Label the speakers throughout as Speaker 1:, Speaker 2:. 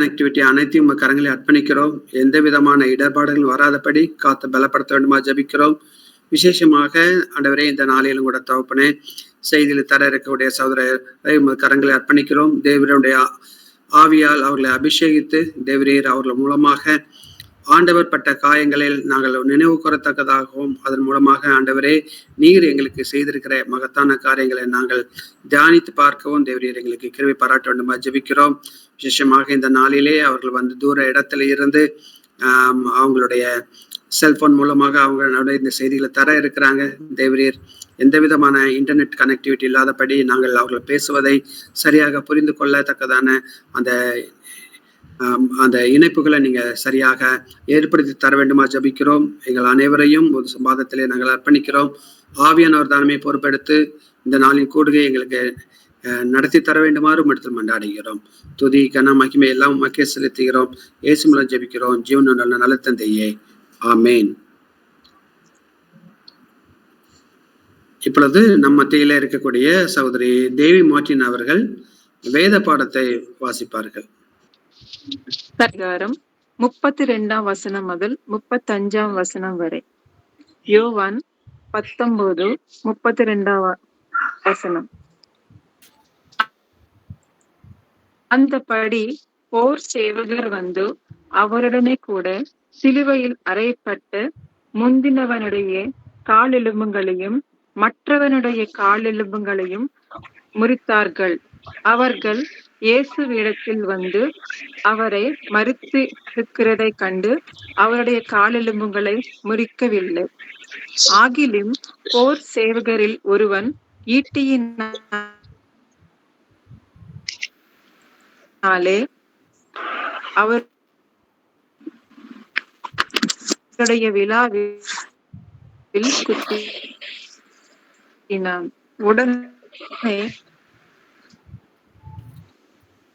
Speaker 1: Connectivity அனைத்தையும் உங்க கரங்களில் அர்ப்பணிக்கிறோம். எந்த விதமான இடர்பாடுகள் வராதபடி காத்து பலப்படுத்த வேண்டுமா ஜபிக்கிறோம். விசேஷமாக ஆண்டவரே இந்த நாளிலும் கூட தகப்பனே செய்தியில் தர இருக்கக்கூடிய சகோதரரை கரங்களை அர்ப்பணிக்கிறோம். தேவருடைய ஆவியால் அவர்களை அபிஷேகித்து தேவரீர் அவர்கள் மூலமாக ஆண்டவர் பட்ட காயங்களில் நாங்கள் நினைவு கூறத்தக்கதாகவும் அதன் மூலமாக ஆண்டவரே நீர் எங்களுக்கு செய்திருக்கிற மகத்தான காரியங்களை நாங்கள் தியானித்து பார்க்கவும் தேவரீர் எங்களுக்கு கிருபை பாராட்ட வேண்டுமா ஜெபிக்கிறோம். விசேஷமாக இந்த நாளிலே அவர்கள் வந்து தூர இடத்துல இருந்து அவங்களுடைய செல்போன் மூலமாக அவங்களுடைய இந்த செய்திகளை தர இருக்கிறாங்க. தேவரீர் எந்த விதமான இன்டர்நெட் கனெக்டிவிட்டி இல்லாதபடி நாங்கள் அவர்கள் பேசுவதை சரியாக புரிந்து கொள்ளத்தக்கதான அந்த இணைப்புகளை நீங்க சரியாக ஏற்படுத்தி தர வேண்டுமா ஜபிக்கிறோம். எங்கள் அனைவரையும் ஒரு சம்பாதத்திலே நாங்கள் அர்ப்பணிக்கிறோம். ஆவியானவர் தானமே பொறுப்பெடுத்து இந்த நாளின் கூடுகை எங்களுக்கு நடத்தி தர வேண்டுமாறு இடத்தில் மண்டாடுகிறோம். துதி கன மகிமை எல்லாம் மக்கே செலுத்துகிறோம். இயேசு மூலம் ஜபிக்கிறோம் ஜீவன நல்ல தந்தையே, ஆமேன். இப்பொழுது நம் மத்தியில இருக்கக்கூடிய சகோதரி தேவி மார்ட்டின் அவர்கள் வேத பாடத்தை வாசிப்பார்கள்.
Speaker 2: அதிகாரம் 32 வசனம் முதல் 35 வசனம் வரை. யோவான் 19:32 வசனம். அந்தபடி போர் சேவகர் வந்து அவருடனே கூட சிலுவையில் அறையப்பட்டு முந்தினவனுடைய காலெலும்புகளையும் மற்றவனுடைய காலெலும்புகளையும் முறித்தார்கள். அவர்கள் இயேசுவிடத்தில் வந்து அவரை மரித்து இருக்கிறதை கண்டு அவருடைய காலெலும்புகளை முறிக்கவில்லை. ஆகிலும் போர் சேவகரில் ஒருவன் ஈட்டியினாலே அவருடைய விழாவில் குத்தினான். உடனே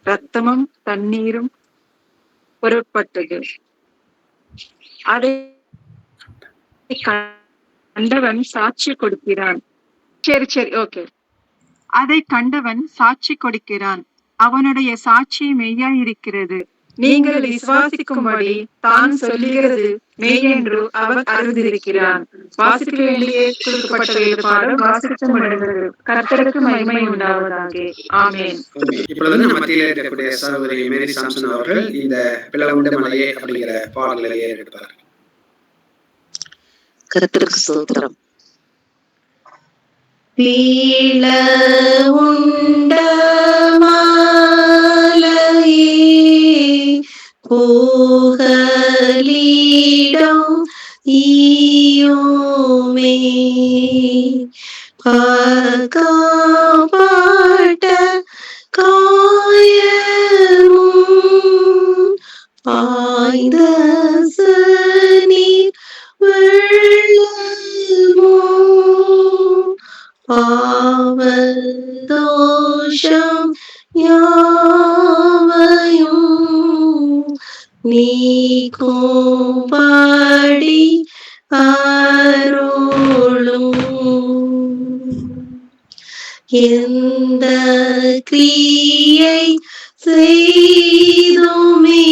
Speaker 2: ரத்தமும் தண்ணீரும் புறப்பட்டது. அதை கண்டவன் சாட்சி கொடுக்கிறான். அதை கண்டவன் சாட்சி கொடுக்கிறான். அவனுடைய சாட்சி மெய்யாயிருக்கிறது. நீங்கள் விசுவாசிக்கும்படி தான் சொல்லுகிறது மெய்யென்று அவன் அறிந்திருக்கிறான். வாசிக்க வேண்டிய கொடுக்கப்பட்ட வேறுபாடு வாசிக்க முடிகிறது. கர்த்தருக்கு மகிமை உண்டாவதாக. ஆமென்.
Speaker 1: இப்பொழுது நம்ம மத்தியில இருக்கக்கூடிய சகோதரி மேரி சாம்சன் அவர்கள் இந்த பிளவுண்ட மலையே அப்படிங்கிற பாடலை எடுப்பார்.
Speaker 3: கர்த்தருக்கு ஸ்தோத்திரம். பிளவுண்ட புகலிடம் ஈயோமே பகவாட்ட காயமும் பாய்ந்த சனீர் வெள்ளமும் பாவதோஷம் யாவையும் நீக்கும் பாடி அருளும். எந்த கிரியை செய்துமே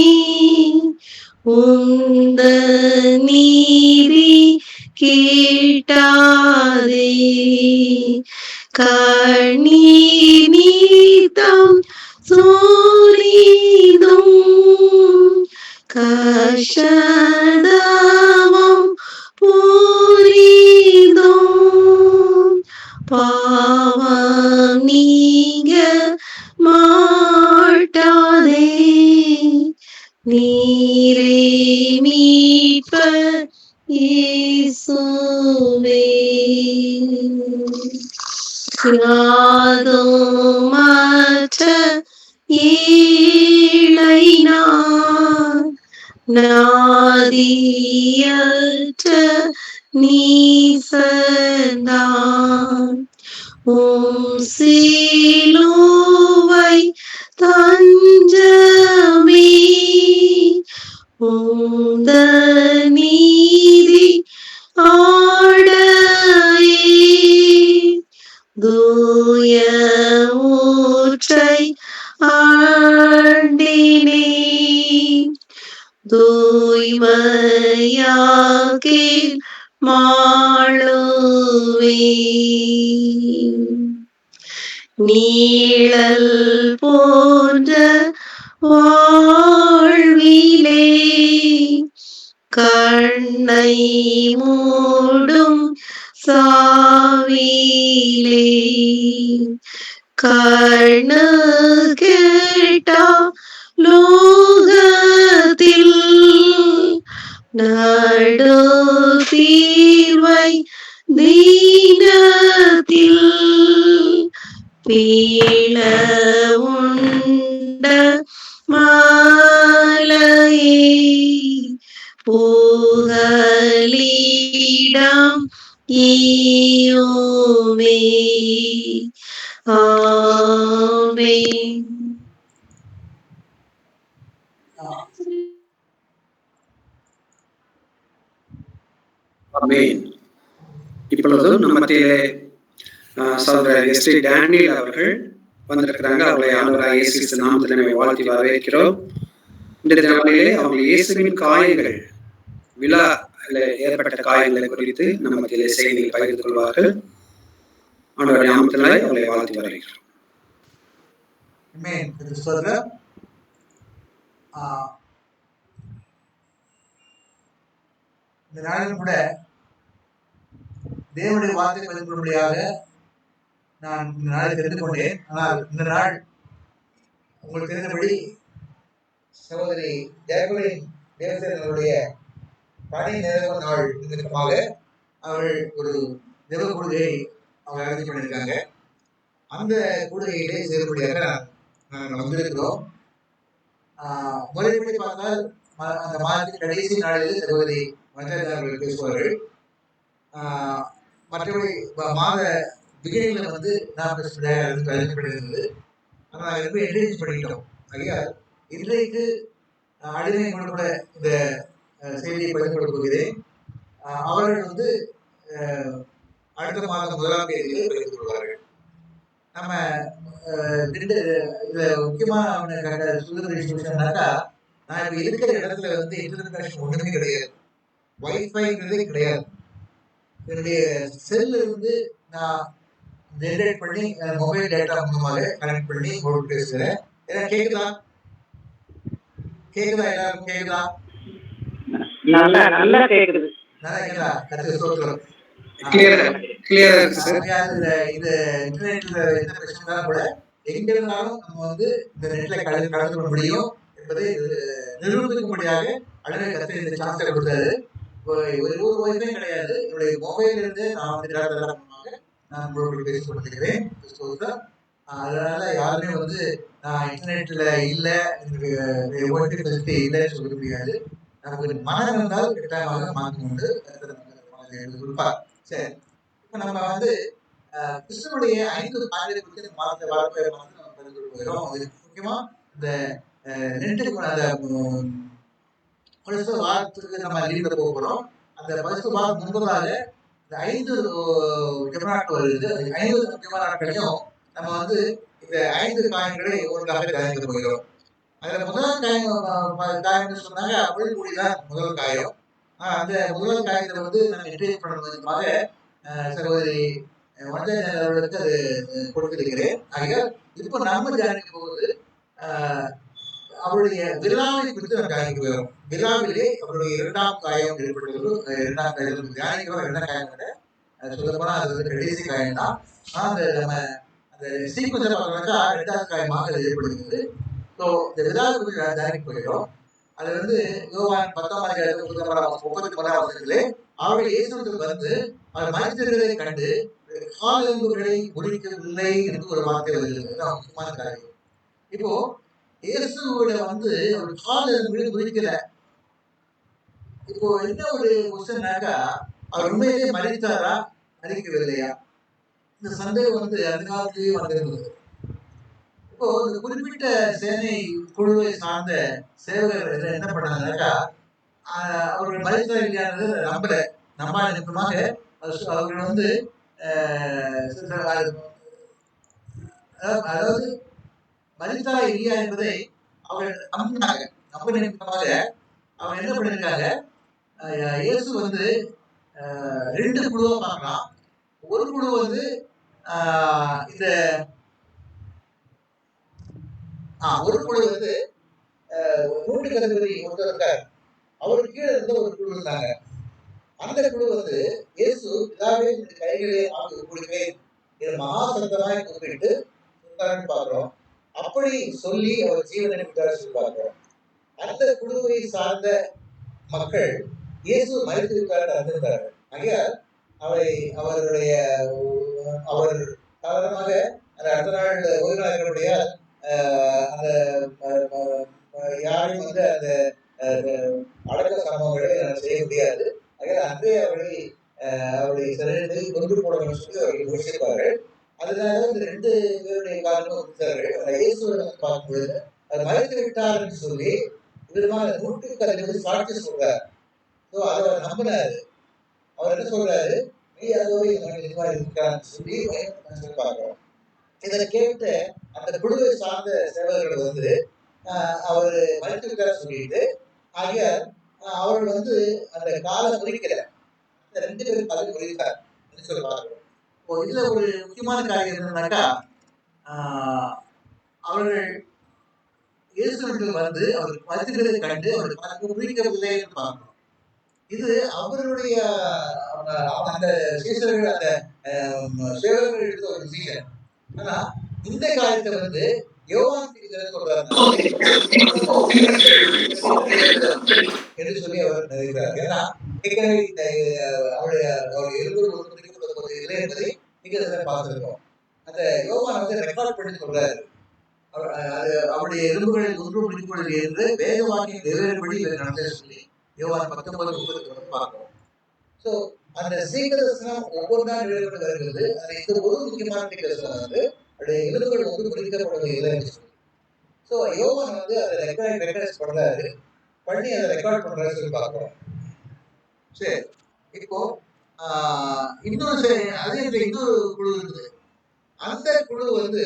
Speaker 3: உந்த நீதி கேட்டாதே. கண்ணீர் நீத்தம் சோரிதும் கஷதமம் பூரிதும் பாவம் நீங்க மாட்டாதே. நீரே மீட்பர் இயேசுவே. யாதுமற்ற ஏழைனார் நாதியற்ற நீசந்தான் சிலுவை தஞ்சமே. உந்த நீதி ஆடையே தூய ஊற்றை ஆண்டினே. தூய்மையாக்கி மாளுவே நீழல் போன்ற வாழ்விலே கண்ணை மூடும் சாவிலே கண்ணு கேட்டா லோகத்தில் நடு தீர்வை தீனத்தில் பீழ உண்ட மாலையே புகலிடம் ஈயோமே ஆமென்.
Speaker 1: ஆமென். இப்பொழுதும் நம்ம மத்தியிலே சகோதரர் எஸ்டி டேனியல் அவர்கள் வந்திருக்கிறாங்க. அவர்களை ஆண்டவராகிய இயேசு கிறிஸ்து நாமத்திலே வாழ்த்தி வரவேற்கிறோம். இந்த நாளிலே அவங்க இயேசுவின் காயங்கள் விழா ஏற்பட்ட காயங்களை குறித்து நம்ம மத்தியிலே செய்தியில் பகிர்ந்து கொள்வார்கள். ஆண்டவருடைய நாமத்திலே அவர்களை வாழ்த்தி வரவேற்கிறோம்.
Speaker 4: இந்த நாளிலும் கூட தேவனுடைய வார்த்தை பதிவுபடும்படியாக நான் இந்த நாளை தெரிந்து கொண்டேன். ஆனால் இந்த நாள் உங்களுக்கு தெரிந்தபடி சகோதரி ஜெயகுலின் தேவசேனருடைய பணி நிறைவு நாள் நிமித்தமாக அவர்கள் ஒரு தேவ கூடுகையை அவங்க அறிவித்து பண்ணியிருக்காங்க. அந்த கூடுகையிலே சேரும்படியாக நாங்கள் வந்திருக்கிறோம். முறைப்படி பார்த்தால் அந்த மாதத்தின் கடைசி நாளில் சகோதரி மஞ்சள் பேசுவார்கள். மற்றபடி மாத பிகினிங்ல வந்து நாம் கழிக்கப்படுகிறது. ஆனால் நாங்கள் ரொம்ப என்கரேஜ் பண்ணிட்டோம். ஆகையால் இன்றைக்கு அடிமை கூட இந்த செய்தியை பகிர்ந்து போகிறேன். அவர்கள் வந்து அடுத்த மாதம் 1ஆம் தேதியிலே பகிர்ந்து கொள்வார்கள். நம்ம இதுல முக்கியமான சொல்லுறதுனாக்கா, நான் இப்ப இருக்கிற இடத்துல வந்து இன்டர்நெட் கனெக்ஷன் ஒண்ணுமே கிடையாது, வைஃபைங்கிறதே கிடையாது. என்னுடைய செல்ல இருந்து நான் ஜென்ரேட் பண்ணி மொபைல் டேட்டா மூலமாக கனெக்ட் பண்ணி உங்களுக்கு பேசுகிறேன். ஏன்னா கேக்குதா எல்லாரும் கேக்குதா?
Speaker 2: நல்லா கேக்குது.
Speaker 4: நல்லா கேக்குதா? கருத்து சொல்றோம். இது இன்டர்நெட்ல எந்த பிரச்சனை கூட எங்க இருந்தாலும் நம்ம வந்து இந்த நெட்ல கலந்து கொள்ள முடியும் என்பதை நிரூபிக்கும்படியாக அழகை கத்து இந்த சான்ஸை கொடுத்தாரு. ஒரு வைஃபை கிடையாது, என்னுடைய மொபைல்ல இருந்து நான் வந்து நான் உங்களுக்கு பேசி கொடுத்துக்கிறேன். அதனால யாருமே வந்து நான் இன்டர்நெட்ல இல்ல, எனக்கு இல்லைன்னு சொல்ல முடியாது. நமக்கு மனம் இருந்தால் கட்டாயமாக மாற்றம் உண்டு. கொடுப்பார். சரி, இப்ப நம்ம வந்து கிறிஸ்துவனுடைய 5 காரியங்களை குறித்து மாற்ற வாழ்க்கை போகிறோம். முக்கியமா இந்த அந்த வாரத்துக்கு நம்ம லீவ்ல போகிறோம். அந்த வாரம் முன்பதாக இந்த 5 ஜெபநாட்கள் வருது. 5 ஜெபநாட்களையும் நம்ம வந்து இந்த 5 காயங்களை ஒன்றாக தியானிக்க போகிறோம். அதுல முதல் காயம் சொன்னாங்க அப்படி கூடிதான் முதல் காயம். அந்த முதல் காயத்தை வந்து நம்ம என்கரேஜ் பண்ணுவதற்காக சகோதரி அவர்களுக்கு அது கொடுத்திருக்கிறேன். ஆகையால் இப்போ நம்ம தியானிக்க போவது அவருடைய விழாவை குறித்து நம்ம தியானிக்க போகிறோம். விழாவிலே அவருடைய 2ஆம் காயம் ஏற்பட்டது. 2ஆம் காயம் தியானிக்கிறோம். 2ஆம் காயம் விட சொல்ல போனா அது வந்து கடைசி காயம் தான். அந்த நம்ம அந்த சீக்வன்ஸை பார்த்தோம்னாக்கா 2ஆவது காயமாக அது ஏற்படுகிறது. ஸோ இந்த விழாவை குறித்து தியானிக்க போகிறோம். அது வந்து யோவான் 10:33 அவருடைய இயேசுவுக்கு வந்து அவர் மனிதர்களை கண்டு காலங்களை முடிக்கவில்லை என்று ஒரு வார்த்தை வருகிறது. முக்கியமான காரியம். இப்போ இயேசுவோட வந்து அவர் காலங்களை முடிக்கல. இப்போ என்ன ஒரு கொஸ்டின்னாக்கா, அவர் உண்மையிலே மறித்தாரா மறிக்கவில்லையா? இந்த சந்தேகம் வந்து அந்த காலத்திலேயே வந்திருந்தது. இப்போ இந்த குறிப்பிட்ட சேனை குழுவை சார்ந்த சேவகர்கள் என்ன பண்ணாங்கன்னாக்கா, அவர்கள் மறித்தார் இல்லையானது நம்பாத நிமித்தமாக அவர்கள் வந்து அதாவது மறித்தாரா இல்லையா என்பதை அவர்கள் நம்ப நிமித்தமாக அவங்க என்ன பண்ணிருக்காங்க, இயேசு வந்து 2 குழுவா பார்க்கலாம். ஒரு குழு வந்து இந்த ஒரு குழு வந்து நூற்றுக்கு அதிபதி ஒருத்தர் இருக்கார், அவருக்கு கீழே இருந்த ஒரு குழு இருந்தாங்க. அந்த குழு வந்து இயேசு பிதாவே இந்த கைகளை ஆக்கி கொடுக்கிறேன் என் மகா சத்தமாய் கூப்பிட்டு சொன்னார்னு பார்க்கிறோம். அப்படி சொல்லி அவர் ஜீவனை விட்டார் சொல்லி பார்க்கிறோம். அந்த குழுவை சார்ந்த மக்கள் இயேசு மறித்து விட்டார் அறிந்திருந்தார்கள். ஆகையால் அவருடைய அவர் சாதாரணமாக அந்த அடுத்த நாள் ஓய்வு நாள் இருக்கிறபடிய அந்த யாரும் வந்து அந்த அடக்க சம்பவங்களை செய்ய முடியாது. ஆகையால் அன்றே அவருடைய சிறையிலிருந்து கொண்டு போடணும்னு சொல்லி அவர்கள் யோசிப்பார்கள். அதனால இந்த 2 பேருடைய காரணமும் கொடுத்தார்கள். இயேசுவை பார்க்கும்போது அது மறைத்து விட்டார் என்று சொல்லி விதமான நூற்றுக்கு அதிபதி சாட்சி சொல்றார். அதை அவர் நம்பினாரு. அவர் என்ன சொல்றாரு, நீ அதோடு இருக்கான்னு சொல்லி பார்க்கிறோம். இதை கேட்டு அந்த குழுவை சார்ந்த சேவகர்கள் வந்து அவர் மறைத்து விட்டார் சொல்லிட்டு, ஆகிய அவர்கள் வந்து அந்த காலம் குறிக்கிற அந்த 2 பேரும் காலம் குறித்தார் என்று சொல்லி பார்க்கிறோம். இதுல ஒரு முக்கியமான காரியம் என்னன்னாக்கா, அவர்கள் இயேசுவிடத்தில் வந்து அவர் மறித்ததை கண்டு அவர் குறிக்கவில்லை என்று பார்க்கிறோம். இது அவருடைய அந்த சீசர்கள் அந்த சேவகர்கள் எடுத்த ஒரு சீசன். ஆனா இந்த காரியத்தை வந்து யோவான் சொல்றாரு என்று சொல்லி அவர் நினைக்கிறார். ஏன்னா அவருடைய இல்லை என்பதை நீங்க பார்த்திருக்கோம். அந்த யோவான் வந்து ரெக்கார்ட் பண்ணி சொல்றாரு, அவருடைய எலும்புகளில் ஒன்று பிடிப்பொழுது என்று வேதவாக்கியம் நிறைவேறும்படி நடந்தது சொல்லி யோவான் 19:30 பார்க்கிறோம். ஸோ அந்த சீக்கிரம் ஒவ்வொன்றா நிறைவேற்ற வருகிறது. அது இந்த ஒரு முக்கியமான தீர்க்கதரிசனம் வந்து அவருடைய எலும்புகள் ஒன்று பிடிக்கப்படுவது இல்லை என்று சொல்லி. ஸோ யோவான் வந்து அதை ரெக்கார்ட் பண்றாரு, பண்ணி அதை ரெக்கார்ட் பண்றாரு சொல்லி பார்க்கிறோம். சரி, இப்போ இன்னொரு குழு இருக்குது. அந்த குழு வந்து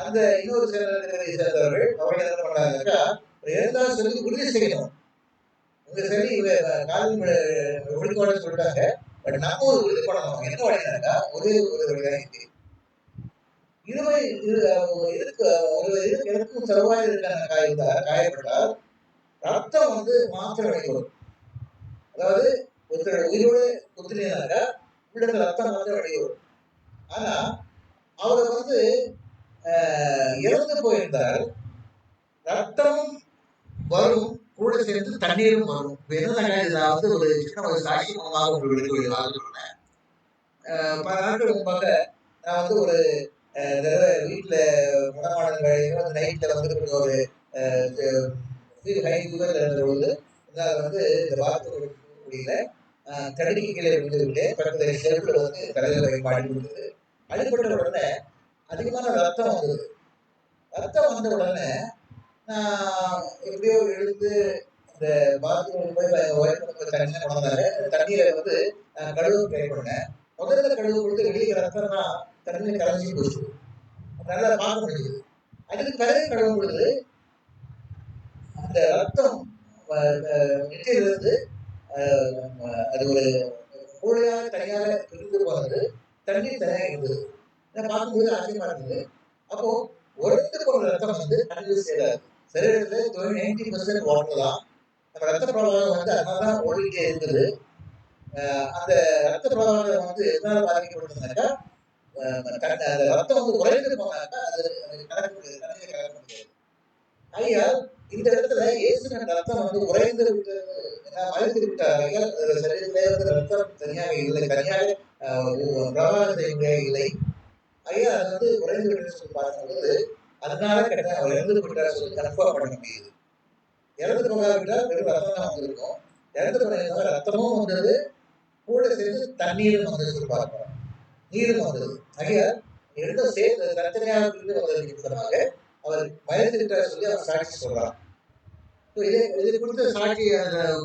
Speaker 4: அந்த இன்னொரு சேர்ந்தவர்கள் அவர்கள் என்ன பண்ணாங்கக்கா, இருந்தாலும் சொல்லி உறுதி செய்யணும். உங்க சரி காலம் ஒழிக்கோட சொல்லிட்டாங்க. பட் நம்ம ஒரு உறுதி பண்ணணும். என்ன வழினாக்கா, ஒரே ஒரு வழிதான் இருக்கு. எனக்கும் செலவாய் இருக்கான காயப்பட்டால் ரத்தம் வந்து மாத்திரம் வெளிவரும். அதாவது ஒருத்தர் உயிரோடு குத்தினாக்கா உள்ள ரத்தம் மாத்திரம் வெளிவரும். ஆனா அவர் வந்து இறந்து போயிருந்தால் ரத்தமும் வரும், கூட சேர்ந்து தண்ணீரும் வரும். என்னதான் ஒரு சின்ன ஒரு சாட்சி மூலமாக உங்களுக்கு சொல்றேன். பல நாட்கள் முன்பாக நான் வந்து ஒரு வீட்டுல மனமானங்கள் நைட்ல வந்து கொஞ்சம் ஒரு இருந்தபொழுது வந்து இந்த வார்த்தை முடியல, கடிக்கு கீழே விழுந்து பக்கத்துல செருப்புல வந்து தலையில பாடி கொடுத்தது. அடிப்பட்ட உடனே அதிகமான ரத்தம் வந்தது. ரத்தம் வந்த உடனே நான் எப்படியோ எழுந்து அந்த பாத்ரூம் போய் தண்ணி கொண்டாங்க. தண்ணீரை வந்து கழுவு ட்ரை பண்ணேன். முதல்ல கழுவு கொடுத்து வெளியே ரத்தம் தான் தண்ணியில் கலஞ்சி போச்சு, நல்லா பார்க்க முடியுது. அதுக்கு பிறகு கழுவும் பொழுது அந்த ரத்தம் நெற்றியிலிருந்து அது ஒரு மூளையாக தனியாக பிரிந்து போனது, தண்ணீர் தனியாக இருந்தது. பார்க்கும்போது ஆச்சரியமா இருந்தது. அப்போ உறைந்து போன ரத்தம் வந்து தண்ணீர் சேராது. சரீரத்துல 90% வாட்டர் தான். நம்ம ரத்த பிரவாகம் வந்து அதனாலதான் ஓடிட்டே இருக்குது. அந்த ரத்த பிரவாகம் வந்து எதனால பாதிக்கப்படுதுனாக்கா, அந்த ரத்தம் வந்து உறைந்து போனாக்கா அது கலக்க முடியாது. ஆகையால் இந்த இடத்துல இயேசுவின் ரத்தம் வந்து உறைந்து மறைத்து விட்டார்கள். சரீரத்திலே வந்து ரத்தம் தனியாக இல்லை, தனியாக பிரவாகம் செய்ய இல்லை. ஐயா அது வந்து உறைந்து விட்டு சொல்லி பார்க்கும்போது அதனால கேட்ட அவர் இறந்து விட்டார் சொல்லி கன்ஃபார்ம் பண்ண முடியுது. இறந்து போகாவிட்டால் வெறும் ரத்தம் தான் வந்திருக்கும். இறந்து போன ரத்தமும் வந்தது, கூட சேர்ந்து தண்ணீரும் வந்து சொல்லி பார்க்கிறோம், நீரும் வந்தது. ஐயா இரண்டும் சேர்ந்து தனித்தனியாக வந்ததுக்கு அவர் மறைத்து விட்டார் சொல்லி அவர் சாட்சி சொல்றான். இதை கொடுத்த சாட்சி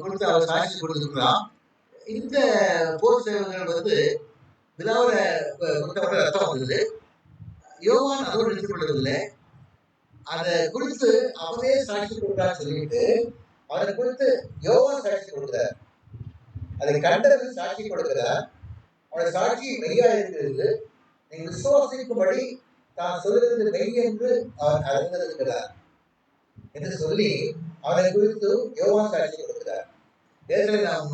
Speaker 4: கொடுத்து அவர் சாட்சி கொடுத்துருக்கலாம். இந்த போர் சேவகர்கள் வந்து விழாவில கொடுத்தப்பட்ட ரத்தம் வந்தது. யோவான் அதோடு நிறுத்தப்படவில்லை, அதை குறித்து அவரே சாட்சி கொடுத்தான்னு சொல்லிட்டு அவனை குறித்து யோவான் சாட்சி கொடுக்கிறார். அதை கண்டவன் சாட்சி கொடுக்கிறார். அவனுடைய சாட்சி மெய்யா இருக்கிறது. நீ விசுவாசிக்கும்படி தான் சொல்லுகிறது மெய் என்று அவன் அறிந்திருக்கிறார் என்று சொல்லி அவனை குறித்து யோவான் சாட்சி கொடுக்கிறார். ஏற்கனவே நாம்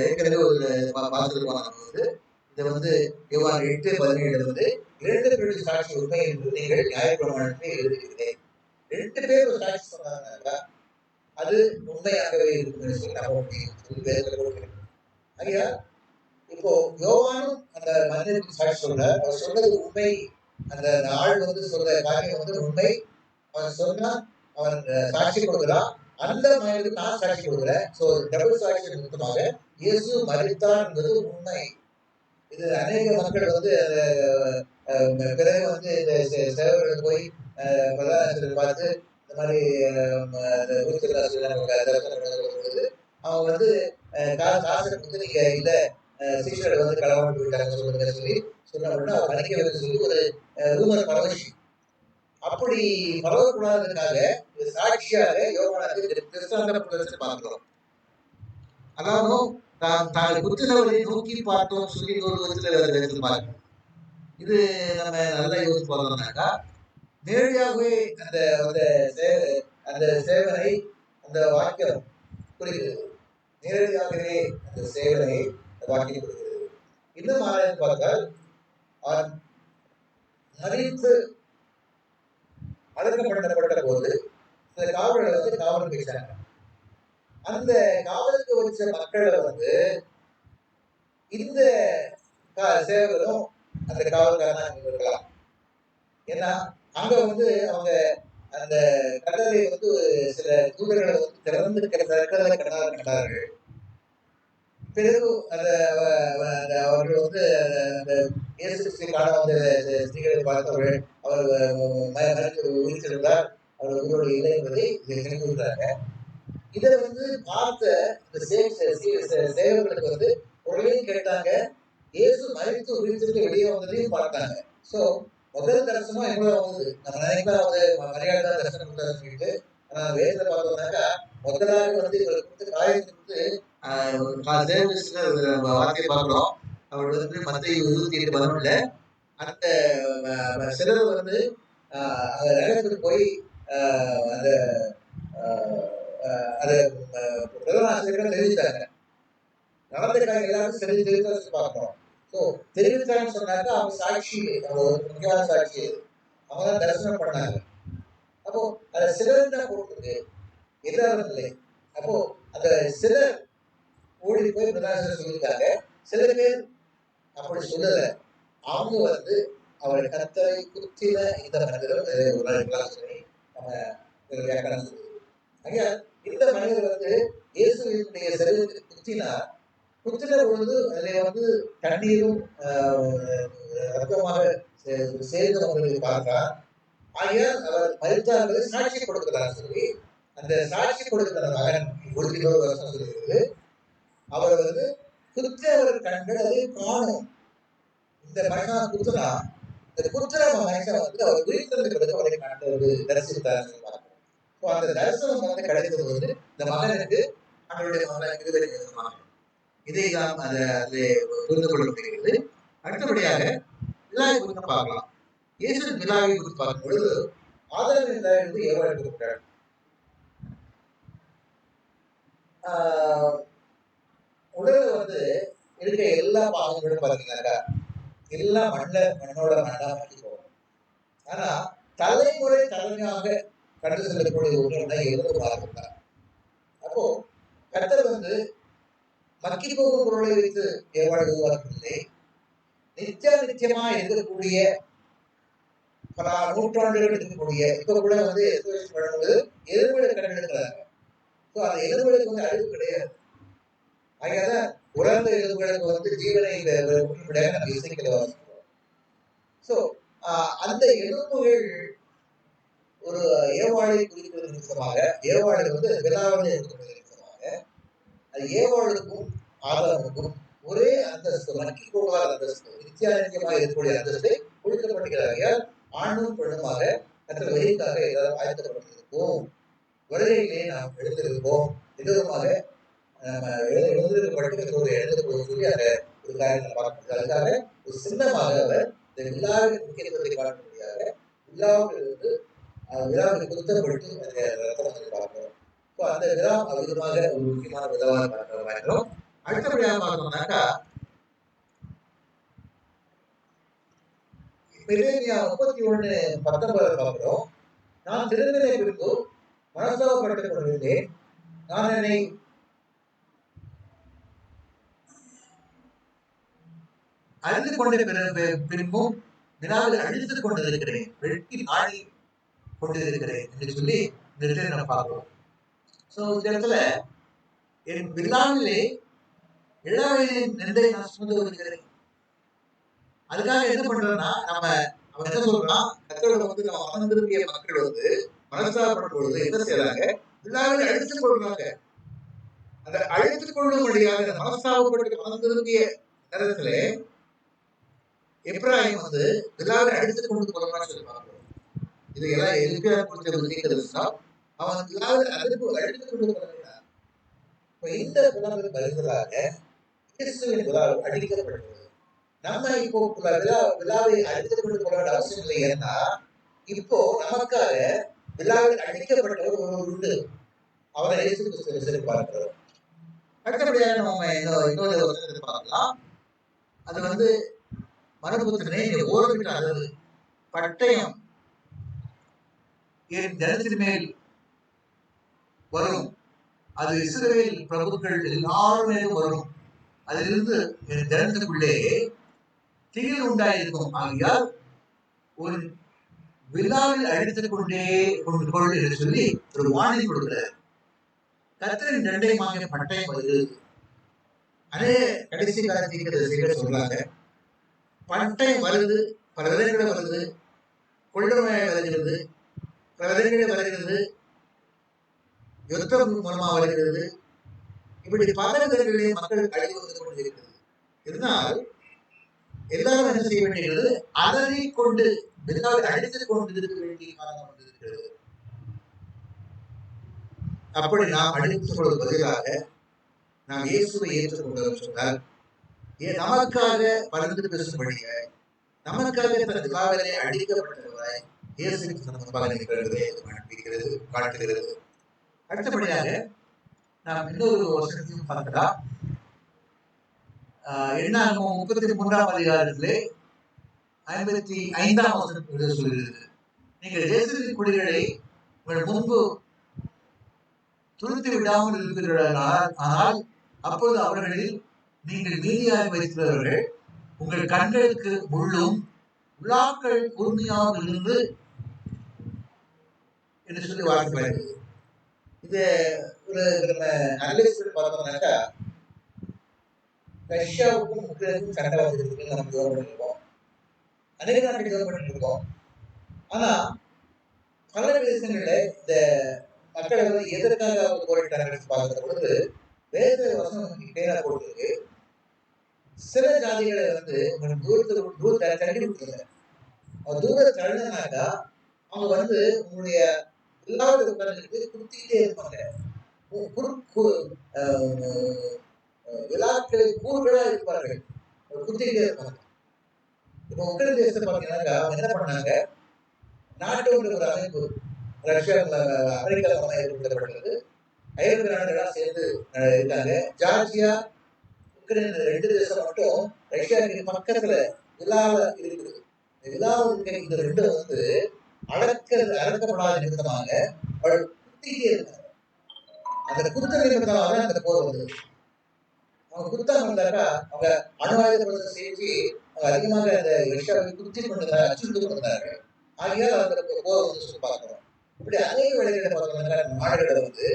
Speaker 4: ஏற்கனவே ஒரு பார்த்துருக்கோம். நம்ம வந்து இதை வந்து யோவான் 8:17 2 பேருடைய சாட்சி உண்மை என்று நீங்கள் நியாயப்பிரமாணத்தை எழுதுகிறேன். 2 பேர் ஒரு சாட்சி சொன்னாங்க, அது உண்மையாகவே இருக்கும் சொல்லி நம்ப முடியும். ஐயா, இப்போ யோவானும் அந்த மனிதனுக்கு சாட்சி சொல்றார். அவர் சொன்னது உண்மை. அந்த ஆள் வந்து சொல்ற காரியம் வந்து உண்மை. அவன் சொன்னா அவன் சாட்சி கொடுக்கிறான். அந்த மனிதனுக்கு நான் சாட்சி கொடுக்கிறேன். ஸோ டபுள் சாட்சி நிமித்தமாக இயேசு மரித்தார் என்பது உண்மை. இது அநேக மக்கள் வந்து பிறகு வந்து இந்த சேவர்கள் போய் பிரதான பார்த்து இந்த மாதிரி அவங்க வந்து காசு வந்து நீங்க இல்ல சீஷர்கள் வந்து களவாண்டு போயிட்டாங்க சொல்லுங்க சொல்லி சொன்ன உடனே அவர் மன்னிக்க சொல்லி ஒரு ரூமர் பரவசி. அப்படி பரவக்கூடாததுக்காக சாட்சியாக யோவானுக்கு பார்க்கிறோம். அதாவது தாங்கள் குத்தினவரை நோக்கி பார்த்தோம் சொல்லி ஒரு விதத்தில் பார்க்கிறோம். இது நம்ம நல்லா யோசிச்சு பார்த்தோம்னாக்கா நேரடியாகவே அந்த அந்த சேவனை அந்த வாக்கியம் குறிக்கிறது. நேரடியாகவே அந்த சேவனை வாக்கியம் குறிக்கிறது. இன்னும் ஆராய்ந்து பார்த்தால் அவன் மறித்து அடக்கப்பட்ட போது சில காவலர்கள் வந்து காவல் பேசினாங்க. அந்த காவலுக்கு வச்ச மக்களை வந்து இந்த சேவகரும் அந்த காவல்காரன் இருக்கலாம். ஏன்னா அங்க வந்து அவங்க அந்த கடலை வந்து சில தூதர்களை வந்து திறந்து கண்டார்கள். பிறகு அவர்கள் வந்து அந்த இயேசு காண வந்த ஸ்திரீகளை பார்த்தவர்கள் அவர் உயிர்த்திருந்தார், அவர் உயிரோடு இல்லை என்பதை நினைவுகிறாங்க. இதை வந்து பார்த்த சேவர்களுக்கு வந்து உடனே கேட்டாங்க, இயேசு மரித்து உயிர்த்திற்கு வெளியே வந்ததையும் பார்த்தாங்க. ஸோ முதல் தரிசனமா எவ்வளவு வந்தது? நம்ம நினைக்கலாம் வந்து மரியாதை தான் தரிசனம் கொடுத்தாருன்னு சொல்லிட்டு, ஆனால் வேதத்தை பார்த்தோம்னாக்கா முதலாக வந்து இவரை கொடுத்து காயத்தை கொடுத்து வார்த்தையை பார்க்கிறோம். அவர் வந்து மத்திய 28:11 அந்த சிலர் வந்து நகரத்துக்கு போய் அந்த பிரதம ஆசிரியர்கள் தெரிவித்தாங்க. நடந்த காரியம் எல்லாரும் தெரிவித்து பார்க்கிறோம். ஸோ தெரிவித்தாங்கன்னு சொன்னாக்க அவங்க சாட்சி, அவங்க ஒரு முக்கியமான சாட்சி, அவங்க தான் தரிசனம் பண்ணாங்க. அப்போ அதை சிலர் தான் போட்டுருக்கு, எல்லாரும் இல்லை. அப்போ அந்த சிலர் ஓடி போய் பிரதாசம் சொல்லியிருக்காங்க. சில பேர் அப்படி சொல்லல. அவங்க வந்து அவரை கத்தரை குத்தின இந்த மனிதர் சொல்லி நம்ம வியாக்கணம் சொல்லுது. ஐயா, இந்த மனிதர் வந்து இயேசுவினுடைய சரீரத்தை குத்தின பொழுது அதில் வந்து தண்ணீரும் ரத்தமாக சேர்ந்து அவங்களுக்கு பார்க்கிறார். ஆகையால் அவர் மரித்தார்களை சாட்சி கொடுக்கிறார் சொல்லி அந்த சாட்சி கொடுக்கிற மகன் 21 வருஷம் சொல்லியிருக்கு. அவர் வந்து குற்றவர் கண்கள் அதை காணும். இந்த மகனா குத்துனா இந்த குற்ற மகன் வந்து அவர் உயிர்த்தெழுந்ததுக்கு அவரை கண்டது தரிசித்தார். அந்த தரிசனம் வந்து கிடைத்தது வந்து இந்த மகனுக்கு அவருடைய மகன். இதை தான் அதை புரிந்து கொள்ள முடிகிறது. அடுத்தபடியாக விழாவை குறித்து பார்க்கலாம். இயேசு விழாவை குறித்து பார்க்கும் பொழுது ஆதாரம் என்று ஏவாள் இருக்கிறார். உடல்ல வந்து இருக்க எல்லா பாகங்களும் பார்த்தீங்கன்னாக்கா எல்லாம் மண்ணோட மண்ணா மாற்றி போகும். ஆனா தலைமையாக கடந்து செல்லக்கூடிய ஒன்று எவ்வளவு பாகம் தான். அப்போ கர்த்தர் வந்து மக்கி போகும் பொருளை வைத்து ஏவாள் உருவாக்கவில்லை. நிச்சயமா இருக்கக்கூடிய பல நூற்றாண்டுகள் இருக்கக்கூடிய இப்ப கூட வந்து எதிர்மொழி கடன் எடுக்கிறாங்க. ஸோ அந்த எதிர்மொழிக்கு வந்து அழிவு கிடையாது. ஆகையாதான் உலர்ந்த எலும்புகளுக்கு வந்து ஜீவனை நம்ம இசைக்கல வாசிக்கிறோம். ஸோ அந்த எலும்புகள் ஒரு ஏவாளை குறிக்கிறது நிமித்தமாக, ஏவாளை வந்து விழாவில் இருக்கிறது நிமித்தமாக, அது ஏவாளுக்கும் ஆதாமுக்கும் ஒரே அந்தஸ்து, மக்கி போகாத அந்தஸ்து, நித்தியானித்தியமாக இருக்கக்கூடிய அந்தஸ்தை கொடுக்கப்படுகிறார்கள். ஆணும் பெண்ணுமாக மற்ற வழிக்காக ஏதாவது ஆயத்தப்பட்டிருப்போம், வருகையிலே நாம் எழுந்திருப்போம். எதிரமாக நம்ம எழுந்திருக்கப்பட்டு எழுந்து போய் சொல்லி அந்த ஒரு காரியத்தை பார்க்க முடியும். அதுக்காக ஒரு சின்னமாக அவர் இந்த விழாவின் முக்கியத்துவத்தை காட்டக்கூடியதாக விழாவில் இருந்து விழாவை குத்தப்பட்டு அந்த ரத்தத்தை பார்க்கிறோம். இப்போ அந்த விழா விதமாக ஒரு முக்கியமான விழாவாக பார்க்கிறோம். அடுத்தபடியாக பார்த்தோம்னாக்கா எரேமியா 31:19 பார்க்கிறோம். நான் திரும்பின பின்பு மனஸ்தாபப்பட்டுக் கொண்டிருந்தேன். நான் என்னை அறிந்து கொண்ட பின்பும் விழாவில் அழித்துக் கொண்டிருக்கிறேன், வெட்டி நாடி கொண்டிருக்கிறேன் என்று சொல்லி இந்த இடத்துல நம்ம பார்க்கிறோம். ஸோ இந்த இடத்துல என் விழாவிலே இளவயதின் நிந்தை நான் சுமந்து வருகிறேன். அதுக்காக என்ன பண்றோம்னா அவன் என்ன சொல்றான், கத்தோட வந்து நம்ம மனந்திரும்பிய மக்கள் வந்து மனஸ்தாபப்படும் பொழுது என்ன செய்யறாங்க, விழாவில் அழித்துக் கொள்றாங்க. அந்த அழித்துக் கொள்ளும்படியாக மனஸ்தாபப்பட்டு மனந்திரும்பிய நேரத்துல எப்ராஹிம் வந்து விழாவில் அழித்துக் கொண்டு போறான்னு சொல்லி பார்க்கிறோம். இது எல்லாம் எதுக்கு குறித்த நீக்கிறதுனா அவன் விழாவில் அழித்துக் கொண்டு போறான். இந்த விழாவில் பதிலாக கிறிஸ்துவின் விழா அழிக்கப்படுகிறது. நம்ம இப்போ விழாவை அழித்துக் கொண்டு போக வேண்டிய அவசியம் இல்லை. ஏன்னா இப்போ நமக்காக விழாவில் அழிக்கப்பட்டவர் ஒரு உண்டு, அவரை இயேசு கிறிஸ்து பார்க்கிறோம். அடுத்தபடியாக நம்ம இன்னொரு வசனத்தை பார்க்கலாம். அது வந்து மனுபுத்திரனே ஓரமிட்டு அதாவது பட்டயம் என் ஜனத்தின் மேல் வரும், அது இஸ்ரவேல் பிரபுக்கள் எல்லாரும் மேலும் வரும், அதிலிருந்து என் ஜனத்துக்குள்ளே திகில் உண்டாயிருக்கும். ஆகியால் ஒரு விழாவில் அழித்துக் கொண்டே கொண்டு கொள் என்று சொல்லி ஒரு வாணி கொடுக்கிறார். கர்த்தரின் தண்டையமாக பட்டயம் வருகிறது. அதே கடைசி காலத்தில் சொல்றாங்க, பட்டயம் வருது, பல விதங்களை வருது, கொள்ளுமை வருகிறது, பல விதங்களை வருகிறது, யுத்தம் மூலமா வருகிறது. இப்படி பல விதங்களிலே மக்கள் அழிவு வந்து கொண்டிருக்கிறது. இருந்தால் எல்லாரும் என்ன செய்ய வேண்டியது, அதனை கொண்டு விழாவை அழித்துக் கொண்டு இருக்க வேண்டிய காலம் வந்திருக்கிறது. அப்படி நாம் அழித்துக் கொள்வது பதிலாக நாம் இயேசுவை ஏற்றுக்கொண்டோம் சொன்னால், நமக்காக பலந்து பேசும்படிய நமக்காக தன் விழாவிலே அழிக்கப்பட்டவராய் இயேசு நமக்காக நிகழ்வதை காட்டுகிறது. அடுத்தபடியாக நாம் இன்னொரு வசனத்தையும் பார்க்கலாம். எண்ணாகமம் 33ஆம் அதிகாரத்திலே 55ஆம் வசனத்தில் சொல்கிறது, நீங்கள் தேசத்தின் குடிகளை உங்கள் முன்பு துருத்தி விடாமல் இருக்கிறீர்கள், ஆனால் அப்போது அவர்களில் நீங்கள் மீதியாக வைத்திருக்கிறவர்கள் உங்கள் கண்களுக்கு முள்ளும் விழாக்கள் கூர்மையாக இருந்து என்று சொல்லி வாழ்க்கை. இது ஒரு நம்ம அனலிஸ்ட் பார்த்தோம்னாக்கா ரஷ்யாவுக்கும் உக்ரைனுக்கும் சண்டை வந்திருக்கு, நம்ம கவர்மெண்ட் இருக்கோம், அநேக நாட்டு கவர்மெண்ட் இருக்கோம். ஆனா பல தேசங்கள்ல இந்த மக்களை வந்து எதற்காக போராட்டாங்க பார்க்கிற பொழுது வேத வசனம் பேரா போட்டிருக்கு, சில ஜாதிகளை வந்து தூரத்தை தள்ளி விட்டுருங்க. அவங்க தூரத்தை தள்ளினாக்கா அவங்க வந்து உங்களுடைய எல்லாரும் உட்கார்ந்துட்டு குத்திக்கிட்டே இருப்பாங்க. விழாக்களை கூறுகளா இருப்பார்கள், குத்திக்கிட்டே இருப்பாங்க. இப்ப உக்ரைன் தேசத்தை பார்த்தீங்கன்னாக்கா அவங்க என்ன பண்ணாங்க, நாட்டு ஒரு அமைப்பு ரஷ்யா அமெரிக்கா ஏற்படுத்தப்பட்டது, ஐரோப்பிய நாடுகளாக சேர்ந்து இருக்காங்க. ஜார்ஜியா உக்ரைன் 2 தேசம் மட்டும் ரஷ்யாவுக்கு பக்கத்துல விழாவில் இருக்குது. விழாவில் இந்த 2 வந்து அடக்கப்படாத நிமித்தமாக அவள் குத்திக்கிட்டே இருக்காங்க. அந்த குத்த நிமித்தமாக அந்த போர் வந்தது. அவங்க குத்தாம இருந்தாக்கா அவங்க அணுவாயுத செஞ்சு அவங்க அதிகமாக அந்த ரஷ்யாவை குத்தி கொண்டிருந்தாங்க, அச்சுறுத்தி கொண்டிருந்தாங்க. ஆகியால் அந்த போர் வந்து சொல்லி பார்க்கிறோம். இப்படி அதே வேலைகளை பார்த்தோம்னா நாடுகளை வந்து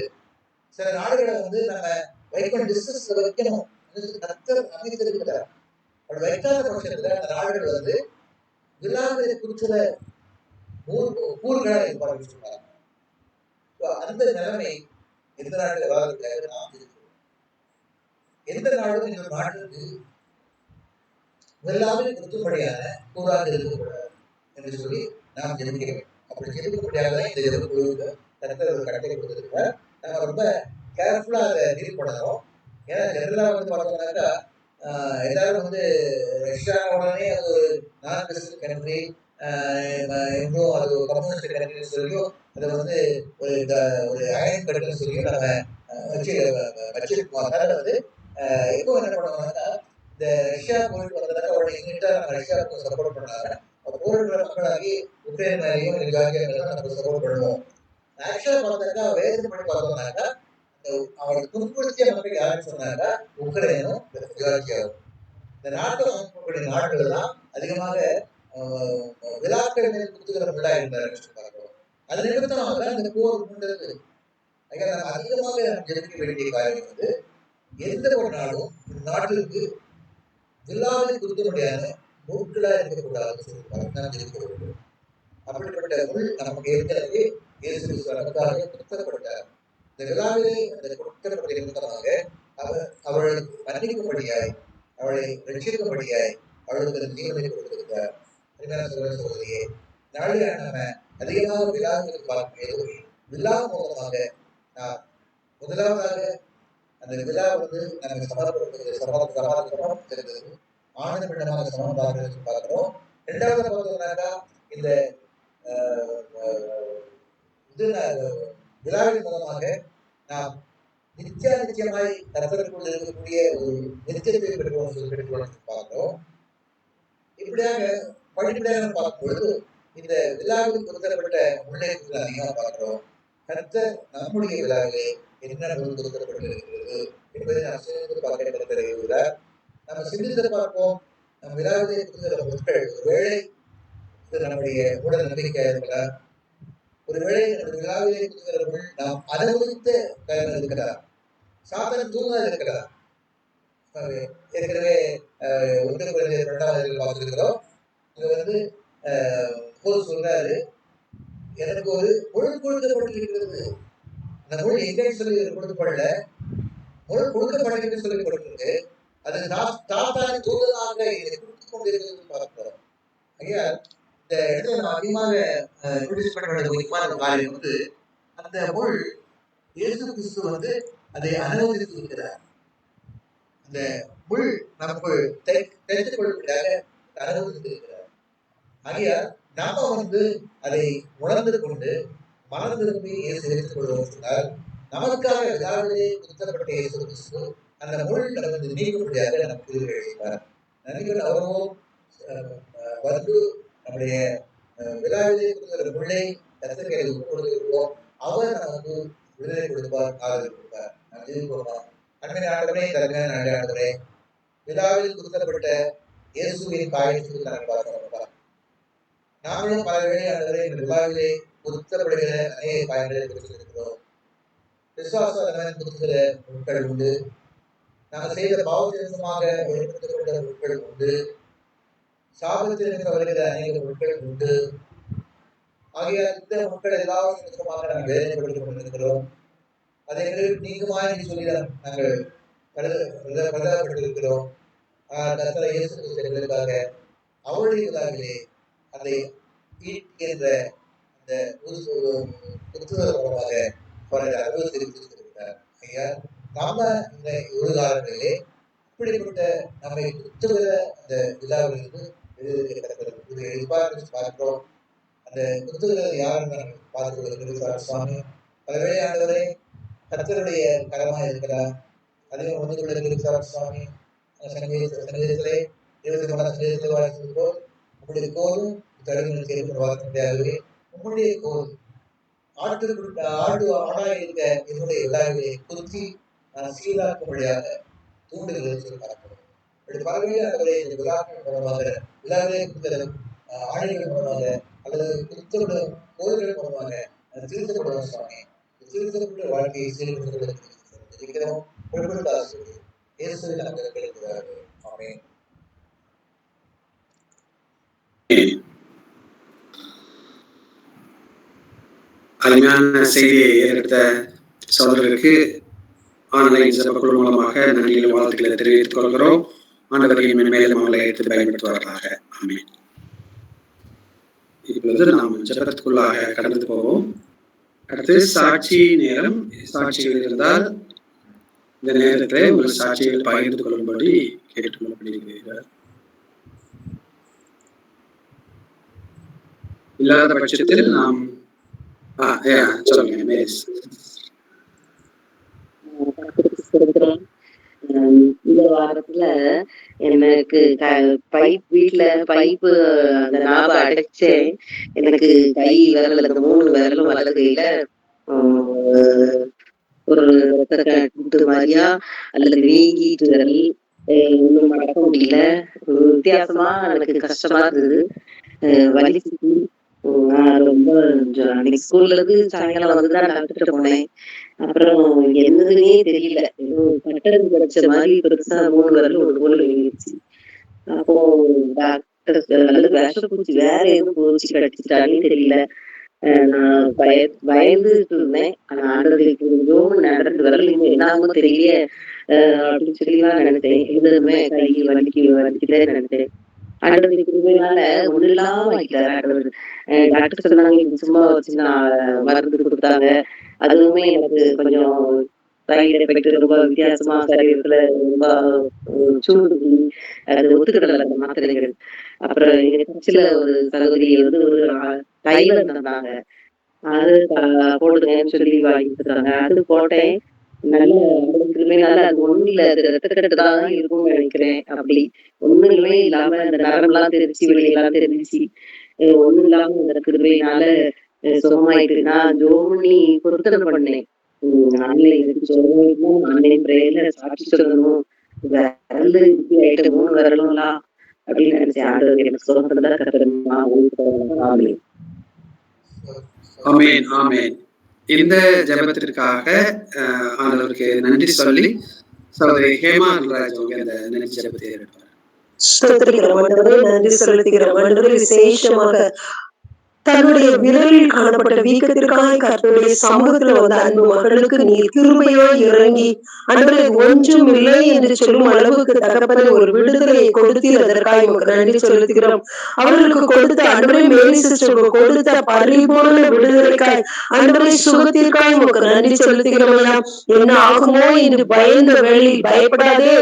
Speaker 4: சில நாடுகளை வந்து நம்ம வைக்கணும், டிஸ்கஸ் வைக்கணும், கர்த்தர் அமைத்திருக்கிறார். அப்படி வைக்காத பட்சத்துல அந்த நாடுகள் வந்து விழாக்களை குறிச்சுல கூறுகளா இருப்பார்கள் சொன்னாங்க. அந்த நிலைமை எந்த நாட்டில் வராதுக்காக நாம் இருக்கிறோம். எந்த நாடும் இந்த நாட்டுக்கு எல்லாமே குத்துப்படியான கூறாக இருக்கக்கூடாது என்று சொல்லி நாம் ஜெபிக்கிறோம். அப்படி ஜெபிக்கப்படியாக இந்த ஜெபக்குழுவுக்கு கர்த்தர் ஒரு கட்டளை கொடுத்திருக்கிறார். நம்ம ரொம்ப கேர்ஃபுல்லா அதை டீல் பண்ணணும். ஏன்னா ஜெனரலா வந்து பார்த்தோம்னாக்கா எல்லாரும் வந்து ரஷ்யா உடனே அது ஒரு நான் கிறிஸ்டின் கண்ட்ரி, இன்னும் அது ஒரு கம்யூனிஸ்ட் கண்ட்ரின்னு சொல்லியும் அதை வந்து ஒரு அயன் கட்டுன்னு சொல்லியும் நம்ம வச்சிருக்கோம். அதனால வந்து எப்போ என்ன பண்ணுவாங்கன்னா, இந்த ரஷ்யா போயிட்டு வந்ததுனால உடனே இங்கிட்ட நம்ம ரஷ்யாவுக்கு சப்போர்ட் பண்ணாங்க. போரிடுற மக்களாகி உக்ரைன் மேலேயும் ஜார்ஜியா மேலும் நம்ம சப்போர்ட் பண்ணுவோம். ஆக்சுவலா பார்த்தாக்கா வேதனை பண்ணி பார்த்தோம்னாக்கா அவங்களை துன்புறுத்திய மக்கள் யாருன்னு சொன்னாக்கா உக்ரைனும் ஜார்ஜியாவும். இந்த நாட்டை அமைக்கக்கூடிய நாடுகள் தான் அதிகமாக விழாக்கள் மேல் குத்துகிற விழா இருந்தார். அது நிமித்தமாக தான் இந்த போர் கொண்டது. நம்ம அதிகமாக ஜெபிக்க வேண்டிய காரியம் வந்து எந்த ஒரு நாடும் இந்த நாட்டிற்கு விழாவை குறிக்க முடியாத முட்களா இருக்கக்கூடாது ஜெபிக்க வேண்டும். அப்படிப்பட்ட முள் நமக்கு ஏற்கனவே இயேசு கிறிஸ்து நமக்காக குத்தப்பட்டார். இந்த விழாவிலே அந்த குத்தப்பட்ட நிமித்தமாக அவளை மன்னிக்கும்படியாய், அவளை ரட்சிக்கும்படியாய் அவளுக்கு ஜீவனை கொடுத்திருக்கிறார். சகோதரியே, நாளில் நம்ம அதிகமாக விழாவுக்கு பார்க்கும் விழா மூலமாக நாம் முதலாவதாக அந்த விழா வந்து நமக்கு சமர்ப்பிக்கிறது ஆனந்த பிண்டமாக சமர்ப்பாக பார்க்கிறோம். இரண்டாவது பார்த்தோம்னாக்கா இந்த விழாவின் மூலமாக நாம் நிச்சயமாய் கர்த்தருக்குள் இருக்கக்கூடிய ஒரு நிச்சயத்தை பெற்றுக்கொண்டு பார்க்கிறோம். இப்படியாக படிப்படியாக பார்க்கும்பொழுது இந்த விழாவில் கொடுக்கப்பட்ட முன்னேற்றத்தை அதிகமாக பார்க்கிறோம். கர்த்தர் நம்முடைய விழாவிலே என்ன கொடுக்கப்பட்டிருக்கிறது என்பதை நாம் சேர்ந்து பார்க்கிறார். நம்ம சிந்தித்து பார்ப்போம். நம் விழாவிலே கொடுக்கிற பொருட்கள் ஒருவேளை நம்முடைய உடல் நம்பிக்கை இருக்கலாம், ஒருவேளை நம்முடைய விழாவிலே கொடுக்கிற நாம் அனுபவித்த கலந்து இருக்கிறார், சாதனம் தூங்க இருக்கிறார். ஏற்கனவே 1 பார்த்துருக்கிறோம். இது வந்து சொல்றாரு, எனக்கு ஒரு பொருள் கொடுக்கப்பட்டிருக்கிறது. அந்த பொருள் எங்கன்னு சொல்லி கொடுக்கப்படல, பொருள் கொடுக்கப்பட்டிருக்கு சொல்லி கொடுத்திருக்கு. அது தாத்தான தூதனாக கொடுத்துக் கொண்டிருக்கிறது பார்க்கிறோம். ஐயா, இந்த இடத்துல நம்ம அதிகமாக நோட்டீஸ் பண்ண வேண்டிய முக்கியமான காரியம் வந்து அந்த பொருள் இயேசு கிறிஸ்து வந்து அதை அனுமதித்து இருக்கிறார். அந்த முள் நமக்கு தெரிந்து கொள்வதற்காக அனுமதித்து இருக்கிறார். ஐயா, நாம வந்து அதை உணர்ந்து கொண்டு மனம் திரும்பி இயேசு எடுத்துக் கொள்வதற்கால் நமக்காக விழாவிலே குத்தப்பட்ட இயேசு கிறிஸ்து அந்த முள் நமக்கு நீக்கும்படியாக நமக்கு அளித்தார். நன்றிகள் அவரும் வந்து நம்முடைய விழாவிலே கொடுக்கிற முள்ளை கத்தர்களை கொடுத்திருக்கிறோம். அவர் நமக்கு விடுதலை கொடுப்பார், ஆதரவு கொடுப்பார். நன்றி கொடுப்பார். அன்பின் ஆண்டவரே, கருமையான நல்ல ஆண்டவரே, விழாவில் கொடுக்கப்பட்ட இயேசுவின் காயத்துக்கு நாங்கள் பார்க்கிறோம். நாங்களும் பல வேலை ஆண்டவரே இந்த விழாவிலே கொடுக்கப்படுகிற அநேக காயங்களை கொடுத்திருக்கிறோம். விசுவாசம் கொடுக்கிற பொருட்கள் உண்டு, நாங்கள் செய்த பாவத்திற்கமாக ஏற்படுத்தப்பட்ட பொருட்கள் உண்டு, சாபத்திற்கு வருகிற அநேக பொருட்கள் உண்டு. ஆகிய இந்த பொருட்கள் எல்லாரும் நிமித்தமாக நாங்கள் வேதனைப்படுத்திக் கொண்டிருக்கிறோம். அதை நீங்குமாய் சொல்லி நாங்கள் பிரதப்பட்டிருக்கிறோம். கர்த்தர் இயேசு கிறிஸ்துவுக்காக அவருடைய விழாவிலே அதை என்ற அந்த புத்தகமாக அவரை அனுபவித்திருக்கிறார். ஐயா, நாம இந்த ஒரு காலங்களிலே இப்படிப்பட்ட நம்மை குத்துகிற அந்த விழாவிலிருந்து பார்க்கிறோம். அந்த குத்துகிறது யாருன்னு நாங்கள் பார்த்துக் சுவாமி. பலவேளை ஆண்டவரே கர்த்தருடைய கரமாக இருக்கிறார். அதிகம் வந்து கொண்டிருக்கிறார் சுவாமி. சங்கீதத்திலே 23 சங்கீதத்தில் வாழ்த்துகிறோம். உங்களுடைய கோலும் தருணம் செய்யப்படுவார்களே, உங்களுடைய கோல் ஆடு ஆடாக இருக்க என்னுடைய விழாவிலே குத்தி நான் சீராக்கும்படியாக தூண்டுகிறது பார்க்கிறோம். பலவேளை அவரை இந்த விழாக்கள் மூலமாக விழாவிலே கொடுக்கிற ஆணைகள் மூலமாக அல்லது குத்தோட கோள்கள் மூலமாக திருத்தப்படுவோம் சுவாமி. திருத்தப்பட்ட வாழ்க்கையை சீர்படுத்துகிறோம்.
Speaker 1: அருமையான செய்தியை ஏற்படுத்த சகோதரருக்கு ஆன்லைன் சிறப்புக்குழு மூலமாக நன்றிகள் வாழ்த்துக்களை தெரிவித்துக் கொள்கிறோம். ஆண்டவரையும் மேலும் அவங்களை எடுத்து பயன்படுத்துவார்களாக. ஆமென். இப்பொழுது நாம் ஜெபத்துக்குள்ளாக கடந்து போவோம். அடுத்து சாட்சி நேரம். சாட்சிகள் இருந்தால் இந்த நேரத்தில் உங்கள் சாட்சிகளை பகிர்ந்து கொள்ளும்படி கேட்டுக்கொள்ளப்படுகிறீர்கள். இல்லாத பட்சத்தில் நாம் சொல்லுங்க.
Speaker 5: இந்த வாரத்துல எனக்கு வீட்டுல பைப்பு அந்த நாப அடைச்சேன். எனக்கு கை விரல் அந்த 3 விரலும் வலது கையில ஒரு ரத்த மாதிரியா அல்லது வீங்கிட்டு விரல் இன்னும் மடக்க முடியல. வித்தியாசமா எனக்கு கஷ்டமா இருந்தது, வலிச்சு. ரொம்ப அன்னைக்கு ஸ்கூல்ல இருந்து சாயங்காலம் வந்துதான் டாக்டர் போனேன். அப்புறம் என்னதுன்னே தெரியல, கட்டது கிடைச்ச மாதிரி பெருசா 3 விரல் ஒரு போல வீங்கிடுச்சு. அப்போ டாக்டர் அல்லது விஷப்பூச்சி வேற எதுவும் பூச்சி கடிச்சிட்டாலும் தெரியல. நான் பயந்துட்டு இருந்தேன். ஆனா ஆண்டவருக்கு நடந்து விரல் என்னாகும் தெரியல அப்படின்னு சொல்லிதான் நினைத்தேன். எதுவுமே கை வலிக்குதே நினைத்தேன். ஆண்டவருக்கு கிருபையினால ஒண்ணு இல்லாம வைக்கிறார் ஆண்டவர். டாக்டர் சொன்னாங்க, சும்மா வச்சு மருந்து கொடுத்தாங்க. அதுவுமே எனக்கு கொஞ்சம் சைடு எஃபெக்ட் ரொம்ப வித்தியாசமா சரீரத்துல ரொம்ப சூடு, அது ஒத்துக்கிடல அந்த மாத்திரைகள். அப்புறம் எங்க கட்சியில ஒரு சகோதரி வந்து ஒரு தைலம் தந்தாங்க, அது போடுங்கன்னு சொல்லி வாங்கிட்டுருக்காங்க. அது போட்டேன். நல்ல அது ஒண்ணு இல்ல, அது ரத்தக்கட்டுதான் இருக்கும்னு நினைக்கிறேன். அப்படி ஒண்ணுமே இல்லாம அந்த நரம்பெல்லாம் தெரிச்சு வெளியெல்லாம் தெரிஞ்சிச்சு. ஒண்ணும் இல்லாம அந்த கிருபையினால சுகமாயிட்டு நான் ஜோமணி பொருத்தனை பண்ணேன். ஆன்லைன் பிரேயர்ல சாட்சி சொல்லணும், விரல் இப்படி ஆயிட்டு 3 விரலும்லாம் அப்படின்னு நினைச்சேன். ஆண்டவர் எனக்கு சுகத்தை கத்துறமா.
Speaker 1: ஆமென், ஆமென். இந்த ஜெபத்திற்காக ஆண்டவருக்கு நன்றி சொல்லி சகோதரி ஹேமா ராஜ் அவங்க அந்த நன்றி ஜெபத்தை எடுப்பார்.
Speaker 6: நன்றி செலுத்துகிறோம். விசேஷமாக தன்னுடைய விரலில் காணப்பட்ட வீக்கத்திற்காக கர்த்தருடைய சமூகத்துல வந்த அன்பு மகளுக்கு நீர் கிருபையாய் இறங்கி அன்றே ஒன்றும் இல்லை என்று சொல்லும் அளவுக்கு தகப்பனை ஒரு விடுதலையை கொடுத்தீர். அதற்காக உமக்கு நன்றி செலுத்துகிறோம். அவர்களுக்கு கொடுத்த அன்றே மேரி சிஸ்டருக்கு கொடுத்த பரிபூர்ண விடுதலைக்காய் அன்றே சுகத்திற்காய் உமக்கு நன்றி செலுத்துகிறோம். என்ன ஆகுமோ என்று பயந்த வேளையில் பயப்படாதே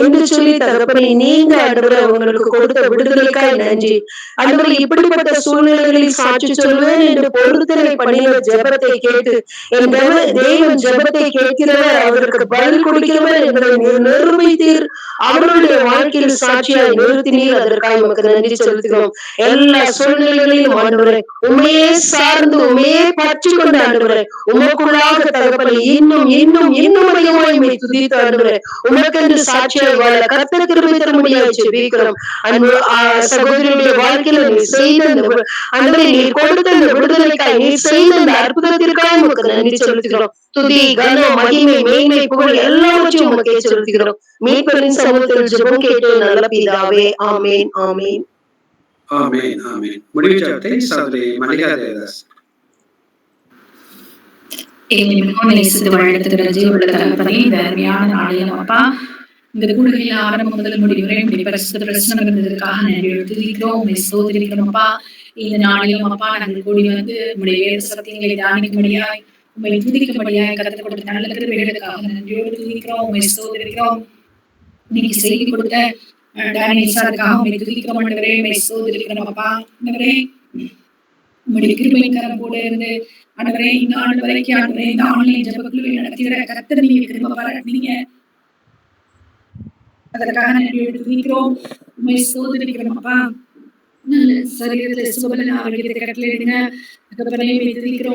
Speaker 6: என்று சொல்லி தகப்பனை நீங்க அன்றே அவங்களுக்கு கொடுத்த விடுதலைக்காய் நன்றி. அன்றே இப்படிப்பட்ட சூழ்நிலைகளில் சாட்சி சொல்வேன் என்று பொருத்தனை பண்ணின ஜெபத்தை கேட்டு என் தேவன் ஜெபத்தை கேட்கிறவர், அவருக்கு பதில் கொடுக்கிறவர் என்பதை நிரூபித்தீர். அவர்களுடைய வாழ்க்கையில் சாட்சியாய் நிறுத்தினீர். அதற்காக நமக்கு நன்றி செலுத்துகிறோம். எல்லா சூழ்நிலைகளிலும் ஆண்டவரே உண்மையே சார்ந்து உண்மையே பற்றி கொண்ட ஆண்டவரே, உமக்குள்ளாக தகப்பனை இன்னும் இன்னும் இன்னும் அதிகமாய் துதித்து ஆண்டவரே உமக்கென்று சாட்சியாய் வாழ கர்த்தர் கிருபை தரும்படியாய் ஜெபிக்கிறோம். அன்பு சகோதரியுடைய வாழ்க்கையில நீ செய்த அன்றே நீர் கொடுத்த இந்த விடுதலைக்காய் நீர் செய்த இந்த அற்புதத்திற்காக உமக்கு நன்றி செலுத்துகிறோம். துதி கன மகிமை மேன்மை புகழ் எல்லாவற்றையும் உமக்கே செலுத்துகிறோம். மீட்பரின் சமூகத்தில் ஜெபம் கேட்டு நல்ல பிதாவே. ஆமேன், ஆமேன்,
Speaker 1: ஆமேன், ஆமேன். முடிவு ஜெபத்தை சகோதரி மல்லிகா தேவதாஸ்.
Speaker 7: இந்த அருமையான நாளிலும் அப்பா, இந்த கூடுகையில் ஆரம்பம் முதல் முடிவுரை பிரச்சனை இருந்ததற்காக நன்றி எழுதிக்கிறோம், சோதரிக்கிறோம் அப்பா. இந்த நாளிலும் அப்பா நாங்கள் கூடி வந்து உங்களுடைய வேறு சத்தியங்களை தியானிக்கும்படியாய் உண்மை துதிக்கும்படியாய் கற்றுக் கொடுத்த நல்ல கிருபைகளுக்காக நன்றியோடு துதிக்கிறோம், உண்மை சோதரிக்கிறோம். இன்னைக்கு செய்தி கொடுத்த டேனியல் சாருக்காக உண்மை துதிக்கிறோம் ஆண்டவரே, உண்மை சோதரிக்கிறோம் அப்பா. ஆண்டவரே உங்களுடைய கிருபைக்கரம் கூட இருந்து ஆண்டவரே இந்த ஆண்டு வரைக்கும் ஆண்டவரே இந்த ஆன்லைன் ஜெபக்குழுவை நடத்திற கர்த்தர் நீங்க கிருபை பாராட்டுனீங்க. அதற்காக நன்றியோடு துதிக்கிறோம், உண்மை சோதரிக்கிறோம் அப்பா. சரீரத்துல சுபலன் ஆரோக்கியத்தை கட்டளையிடுங்க.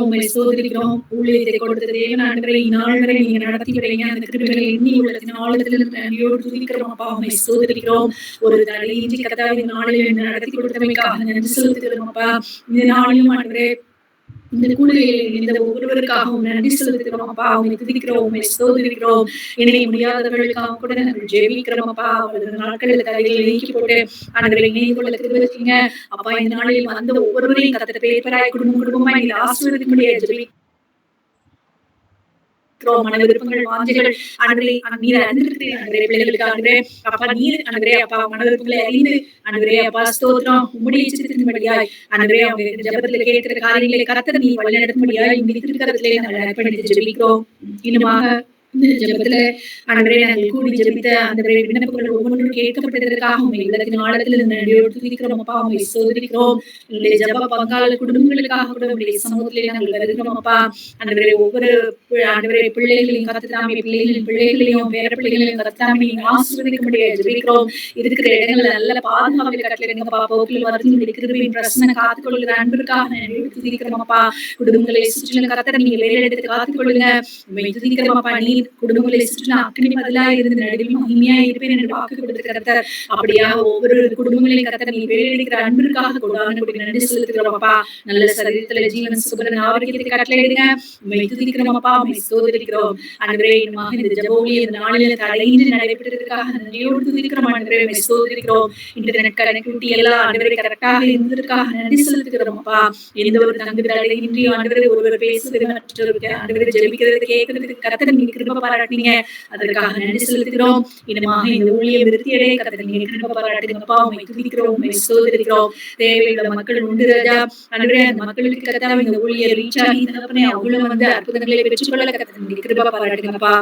Speaker 7: உண்மை சோதரிக்கிறோம். ஊழியத்தை கொடுத்த தேவன் ஆண்டவரை இந்நாள் வரை நீங்க நடத்தி வரீங்க. அந்த கிருபைகளை எண்ணி உள்ளத்தின் ஆழத்திலிருந்து நன்றியோடு துதிக்கிறோம் அப்பா. உண்மை சோதரிக்கிறோம். ஒரு தடையின்றி கர்த்தாவே நாளில் நடத்தி கொடுத்தமைக்காக நன்றி செலுத்துகிறோம் அப்பா. இந்த நாளிலும் ஆண்டவரே இந்த கூடுகையில் இந்த ஒவ்வொருவருக்காகவும் நன்றி செலுத்துகிறோம் அப்பா. உண்மை துதிக்கிறோம், உண்மை சோதரிக்கிறோம். இணைய முடியாதவர்களுக்காக கூட நாங்கள் ஜெபிக்கிறோம் அப்பா. நாட்களில் தடைகளை நீக்கி போட்டு ஆண்டவரை இணைந்து கொள்ள திருவச்சிங்க அப்பா. இந்த நாளில் வந்த ஒவ்வொருவரையும் கர்த்தர் பேப்பராய் குடும்பமாய் ஆசீர்வதிக்கும்படியாக ஜெபி ஜெபிக்கிறோம். மன விருப்பங்கள், வாஞ்சைகள் ஆண்டவரே நீர் அறிந்திருக்கிறீர் ஆண்டவரே பிள்ளைகளுக்கு ஆண்டவரே அப்பா நீர் ஆண்டவரே அப்பா மன விருப்பங்களை அறிந்து ஆண்டவரே அப்பா ஸ்தோத்திரம் உம்முடைய சித்தத்தின்படியாய் ஆண்டவரே அவங்க ஜெபத்துல கேட்கிற காரியங்களை கர்த்தர் நீ வழிநடத்தும்படியாய் இந்த திருக்கரத்திலே நாங்கள் அர்ப்பணித்து ஜெபிக்கிறோம். இன்னுமாக இந்த ஜெபத்துல ஆண்டவரே நாங்கள் கூடி ஜெபித்த ஆண்டவரே விண்ணப்பங்கள் ஒவ்வொன்றும் கேட்கப்பட்டதற்காக உம்மை உள்ளத்தின் ஆழத்தில் நன்றியோடு துதிக்கிறோம் அப்பா. உம்மை சோதரிக்கிறோம். எங்களுடைய ஜெப பங்காளர் குடும்பங்களுக்காக கூட உங்களுடைய சமூகத்திலே நாங்கள் வருகிறோம் அப்பா. ஆண்டவரே ஒவ்வொரு ஆண்டவரே பிள்ளைகளையும் கர்த்தாவே பிள்ளைகளையும் பேர பிள்ளைகளையும் கர்த்தாவே நீங்க ஆசீர்வதிக்கும்படியா ஜெபிக்கிறோம். இருக்கிற இடங்கள்ல நல்ல பாதுகாவல் கட்டளைங்கப்பா. போக்கில் வரது உங்களுடைய கிருபையின் பிரசன்ன காத்துக்கொள்ளுகிற அன்பிற்காக நன்றியோடு துதிக்கிறோம் அப்பா. குடும்பங்களை சுற்றிலும் கர்த்தர் நீங்க வேலை எடுத்து காத்துக்கொள்ளுங்க. உம்மை துதிக்கிறோம் அப்பா. நீ குடும்பங்களை சுற்றின அக்னி பதிலா இருந்து நடுவில் மகிமையா இருப்பேன் என்று வாக்கு கொடுத்த கர்த்தர் அப்படியாக ஒவ்வொரு குடும்பங்களையும் கர்த்தர் நீ வேலையெடுக்கிற அன்பிற்காக கொடான நன்றி செலுத்துகிறோம் அப்பா. நல்ல சரீரத்துல ஜீவன் சுபரன் ஆரோக்கியத்தை கட்டளையிடுங்க. உம்மை துதிக்கிறோம் அப்பா. உம்மை சோதரிக்கிறோம் ஆண்டவரே. இந்த ஜெபோலி இந்த நாளில தடையின்றி நடைபெற்றதற்காக நன்றியோடு துதிக்கிறோம் ஆண்டவரே. உம்மை சோதரிக்கிறோம். இன்டர்நெட் கனெக்டிவிட்டி எல்லாம் ஆண்டவரே கரெக்டாக இருந்ததற்காக நன்றி செலுத்துகிறோம் அப்பா. எந்த ஒரு தங்கு தடையின்றி ஆண்டவரே ஒருவர் பேசுகிறது மற்றவருக்கு ஆண்டவரே ஜெபிக்கிறது கேட்கறதுக்கு கர்த்தர் நீங்க கிருபை பாராட்டினீங்க. அதற்காக நன்றி செலுத்துகிறோம். இன்னமாக இந்த ஊழியம் விருத்தியடைய கர்த்தர் நீங்க கிருபை பாராட்டுங்கப்பா. உம்மை துதிக்கிறோம். உம்மை சோதரிக்கிறோம். தேவையுள்ள மக்கள் உண்டு ராஜா ஆண்டவரே. அந்த மக்களுக்கு கர்த்தாவே இந்த ஊழியம் ரீச் ஆகி தகப்பனே அவங்களும் அற்புதங்களை பெற்றுக்கொள்ள கர்த்தர் நீங்க கிருபை பாராட்டுங்கப்பா.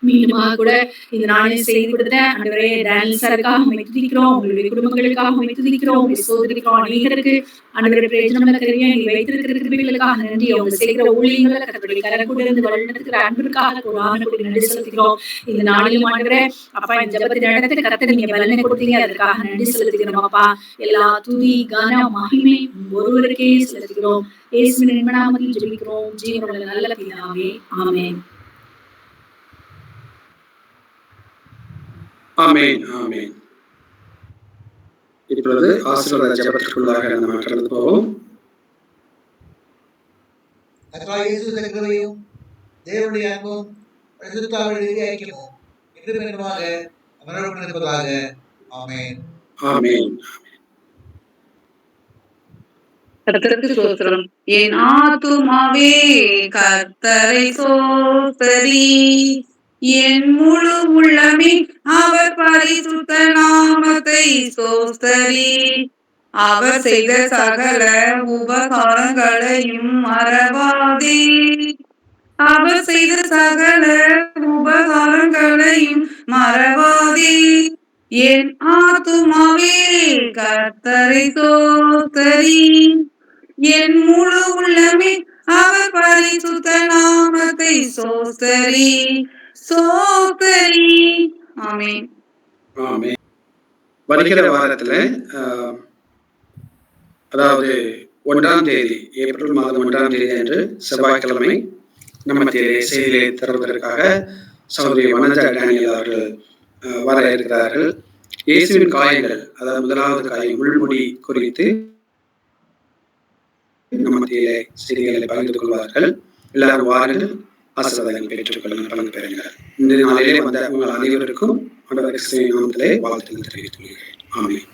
Speaker 7: மீண்டுமாக கூட இந்த நாளை செய்து கொடுத்த ஆண்டவரே டேனியல் சாருக்காக உம்மை துதிக்கிறோம். உங்களுடைய குடும்பங்களுக்காக உம்மை துதிக்கிறோம். உம்மை சோதரிக்கிறோம். அநேகருக்கு ஆண்டவரே பிரயோஜனமுள்ள கருவியா நீ வைத்திருக்கிற கிருபைகளுக்காக நன்றி. அவங்க செய்கிற ஊழியங்களை கர்த்தருடைய கரக்கூட இருந்து வழிநடத்துகிற அன்பிற்காக ஒரு ஆண்டு நன்றி செலுத்துகிறோம். இந்த நாளிலும் ஆண்டவரே அப்பா இந்த ஜெபத்தை நடத்த கர்த்தர் நீங்க பலனை கொடுத்தீங்க. அதற்காக நன்றி செலுத்துகிறோம் அப்பா. எல்லா துதி கன மகிமை ஒருவருக்கே செலுத்துகிறோம். இயேசுவின் நாமத்தில் ஜெபிக்கிறோம் ஜீவனுள்ள நல்ல பிதாவே ஆமென்.
Speaker 1: ஆமென் ஆமென். இப்பொழுது ஆசீர்வாத ஜெபத்திற்குள்ளாக நம்ம கடந்து போவோம்.
Speaker 4: கர்த்தராகிய இயேசுவின் கிருபையும் தேவனுடைய அன்பும் பரிசுத்த ஆவியுடைய ஐக்கியமும் இன்றும் என்றுமாக அவரோடு இருப்பதாக. ஆமென்
Speaker 1: ஆமென்.
Speaker 8: கர்த்தருக்கு ஸ்தோத்திரம். என் ஆத்துமாவே கர்த்தரை ஸ்தோத்திரி. என் முழு உள்ளமே அவர் பரிசுத்த நாமத்தை ஸ்தோத்திரி. அவர் செய்த சகல உபகாரங்களையும் மறவாதே. அவர் செய்த சகல உபகாரங்களையும் மறவாதே. என் ஆத்துமாவே கர்த்தரை ஸ்தோத்திரி. என் முழு உள்ளமே அவர் பரிசுத்த நாமத்தை ஸ்தோத்திரி. சோதரி. ஆமென்
Speaker 1: ஆமென். வருகிற வாரத்துல அதாவது 1ஆம் தேதி ஏப்ரல் மாதம் 1ஆம் தேதி அன்று செவ்வாய்க்கிழமை நம்ம செய்தியை தருவதற்காக சகோதரி வனஜா டேனியல் அவர்கள் வர இருக்கிறார்கள். இயேசுவின் காயங்கள் அதாவது முதலாவது காயம் முள்முடி குறித்து நம்ம மத்தியிலே செய்திகளை பகிர்ந்து கொள்வார்கள். எல்லாரும் வாருங்கள், ஆசீர்வாதங்களை பெற்றுக்கொள்ளுங்கள், பலன் பெறுங்கள். இந்த நாளிலே வந்த உங்கள் அனைவருக்கும் ஆண்டவர் கிறிஸ்துவின் நாமத்திலே வாழ்த்துக்கள் தெரிவித்துக் கொள்கிறேன். ஆமென்.